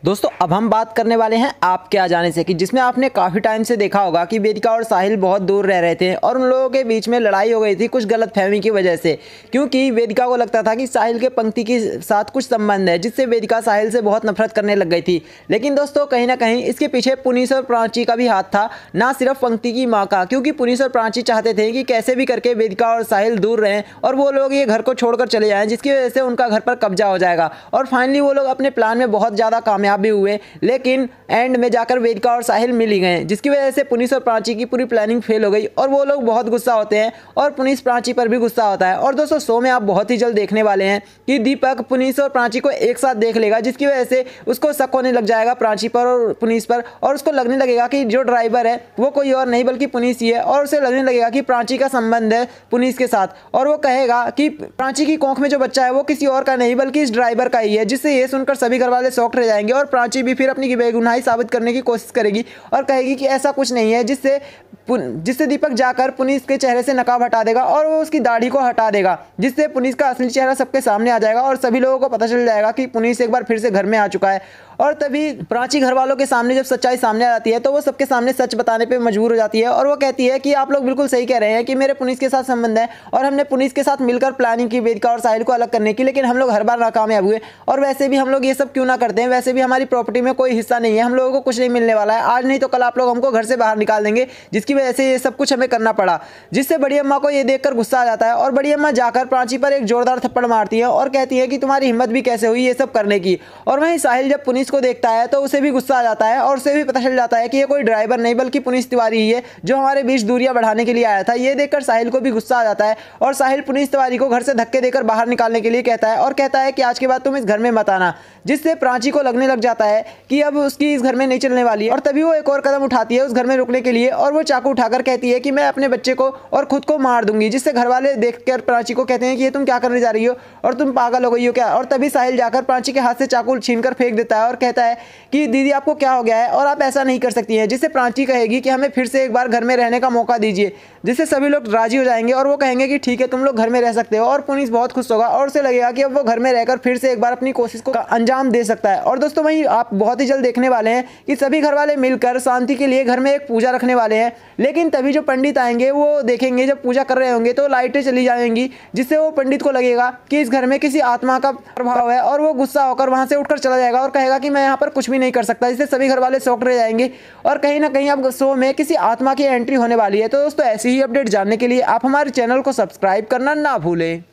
दोस्तों अब हम बात करने वाले हैं आपके आ जाने से, कि जिसमें आपने काफ़ी टाइम से देखा होगा कि वेदिका और साहिल बहुत दूर रह रहे थे और उन लोगों के बीच में लड़ाई हो गई थी कुछ गलतफहमी की वजह से। क्योंकि वेदिका को लगता था कि साहिल के पंक्ति के साथ कुछ संबंध है, जिससे वेदिका साहिल से बहुत नफरत करने लग गई थी। लेकिन दोस्तों कहीं ना कहीं इसके पीछे पुनीश और प्राची का भी हाथ था, ना सिर्फ पंक्ति की माँ का। क्योंकि पुनीश और प्राची चाहते थे कि कैसे भी करके वेदिका और साहिल दूर रहें और वो लोग ये घर को छोड़कर चले जाएं, जिसकी वजह से उनका घर पर कब्जा हो जाएगा। और फाइनली वो लोग अपने प्लान में बहुत ज़्यादा कामयाब भी हुए, लेकिन एंड में जाकर वेदिका और साहिल मिल ही गए, जिसकी वजह से पुनीश और प्राची की पूरी प्लानिंग फेल हो गई और वो लोग बहुत गुस्सा होते हैं और पुनीश प्राची पर भी गुस्सा होता है। और दोस्तों शो में आप बहुत ही जल्द देखने वाले हैं कि दीपक पुनीश और प्राची को एक साथ देख लेगा, जिसकी वजह से उसको शक होने लग जाएगा प्राची पर और पुनीश पर, और उसको लगने लगेगा कि जो ड्राइवर है वो कोई और नहीं बल्कि पुनीश ही है। और उसे लगने लगेगा कि प्राची का संबंध है पुनीश के साथ, और वो कहेगा कि प्राची की कोंख में जो बच्चा है वो किसी और का नहीं बल्कि इस ड्राइवर का ही है। जिससे ये सुनकर सभी घर वाले शॉक्ड रह जाएंगे और प्राची भी फिर अपनी बेगुनाही साबित करने की कोशिश करेगी और कहेगी कि ऐसा कुछ नहीं है, जिससे दीपक जाकर पुनीश के चेहरे से नकाब हटा देगा और वो उसकी दाढ़ी को हटा देगा, जिससे पुनीश का असली चेहरा सबके सामने आ जाएगा और सभी लोगों को पता चल जाएगा कि पुनीश एक बार फिर से घर में आ चुका है। और तभी प्राची घर वालों के सामने जब सच्चाई सामने आ जाती है तो वो सबके सामने सच बताने पे मजबूर हो जाती है और वो कहती है कि आप लोग बिल्कुल सही कह रहे हैं कि मेरे पुनीश के साथ संबंध है और हमने पुनीश के साथ मिलकर प्लानिंग की वेदिका और साहिल को अलग करने की, लेकिन हम लोग हर बार नाकामयाब हुए। और वैसे भी हम लोग ये सब क्यों ना करते हैं, वैसे भी हमारी प्रॉपर्टी में कोई हिस्सा नहीं है, हम लोगों को कुछ नहीं मिलने वाला है, आज नहीं तो कल आप लोग हमको घर से बाहर निकाल देंगे, जिसकी वजह से ये सब कुछ हमें करना पड़ा। जिससे बड़ी अम्मा को ये देखकर गुस्सा आ जाता है और बड़ी अम्मा जाकर प्राची पर एक जोरदार थप्पड़ मारती है और कहती है कि तुम्हारी हिम्मत भी कैसे हुई ये सब करने की। और वहीं साहिल जब पुनीश को देखता है तो उसे भी गुस्सा आ जाता है और उसे भी पता चल जाता है कि ये कोई ड्राइवर नहीं बल्कि पुनीश तिवारी ही है, जो हमारे बीच दूरियां बढ़ाने के लिए आया था। ये देखकर साहिल को भी गुस्सा आ जाता है और साहिल पुनीश तिवारी को घर से धक्के देकर बाहर निकालने के लिए कहता है और कहता है कि आज के बाद तुम इस घर में मत आना। जिससे प्राची को लगने लग जाता है कि अब उसकी इस घर में नहीं चलने वाली है और तभी वो एक और कदम उठाती है उस घर में रुकने के लिए और वो चाकू उठाकर कहती है कि मैं अपने बच्चे को और खुद को मार दूंगी। जिससे घर वाले देखकर प्राची को कहते हैं कि ये तुम क्या करने जा रही हो और तुम पागल हो गई हो क्या। और तभी साहिल जाकर प्राची के हाथ से चाकू छीनकर फेंक देता है और कहता है कि दीदी आपको क्या हो गया है और आप ऐसा नहीं कर सकती हैं। जिससे प्राची कहेगी कि हमें फिर से एक बार घर में रहने का मौका दीजिए, जिससे सभी लोग राजी हो जाएंगे और वो कहेंगे कि ठीक है तुम लोग घर में रह सकते हो। और पुनीश बहुत खुश होगा और उसे लगेगा कि अब वो घर में रहकर फिर से एक बार अपनी कोशिश को अंजाम दे सकता है। और दोस्तों वहीं आप बहुत ही जल्द देखने वाले हैं कि सभी घर वाले मिलकर शांति के लिए घर में एक पूजा रखने वाले हैं। लेकिन तभी जो पंडित आएंगे वो देखेंगे जब पूजा कर रहे होंगे तो लाइटें चली जाएंगी, जिससे वो पंडित को लगेगा कि इस घर में किसी आत्मा का प्रभाव है और वो गुस्सा होकर वहां से उठकर चला जाएगा और कहेगा कि मैं यहाँ पर कुछ भी नहीं कर सकता। जिससे सभी घर वाले शॉक्ड रह जाएंगे और कहीं ना कहीं अब शो में किसी आत्मा की एंट्री होने वाली है। तो दोस्तों ऐसी ही अपडेट जानने के लिए आप हमारे चैनल को सब्सक्राइब करना ना भूलें।